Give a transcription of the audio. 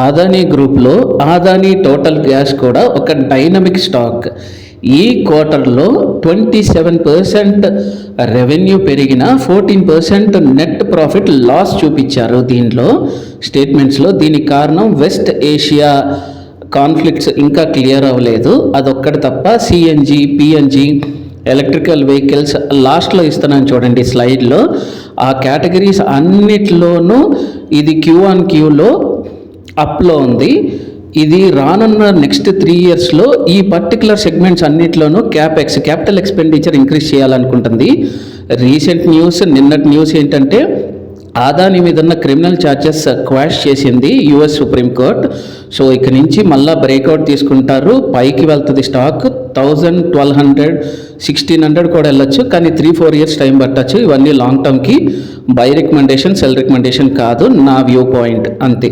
ఆదానీ గ్రూప్లో Adani total gas కూడా ఒక డైనమిక్ స్టాక్. ఈ క్వార్టర్లో 27% రెవెన్యూ పెరిగిన 14% నెట్ ప్రాఫిట్ లాస్ చూపించారు దీనిలో స్టేట్మెంట్స్లో. దీనికి కారణం వెస్ట్ ఏషియా కాన్ఫ్లిక్ట్స్ ఇంకా క్లియర్ అవ్వలేదు, అదొక్కటి తప్ప. సిఎన్జి, పిఎన్జి, ఎలక్ట్రికల్ వెహికల్స్ లాస్ట్లో ఇస్తున్నాను చూడండి స్లైడ్లో. ఆ కేటగిరీస్ అన్నిట్లోనూ ఇది క్యూలో అప్లో ఉంది. ఇది రానున్న నెక్స్ట్ 3 ఇయర్స్లో ఈ పర్టికులర్ సెగ్మెంట్స్ అన్నిట్లోనూ క్యాపిటల్ ఎక్స్పెండిచర్ ఇంక్రీజ్ చేయాలనుకుంటుంది. రీసెంట్ న్యూస్, నిన్నటి న్యూస్ ఏంటంటే ఆదాని మీద ఉన్న క్రిమినల్ ఛార్జెస్ క్వాష్ చేసింది యుఎస్ సుప్రీంకోర్టు. సో ఇక నుంచి మళ్ళీ బ్రేక్అవుట్ తీసుకుంటారు, పైకి వెళ్తుంది స్టాక్. 1000, 1200, 1600 కూడా వెళ్ళొచ్చు, కానీ 3-4 ఇయర్స్ టైం పట్టచ్చు. ఇవన్నీ లాంగ్ టర్మ్కి బై రికమెండేషన్, సెల్ రికమెండేషన్ కాదు, నా వ్యూ పాయింట్ అంతే.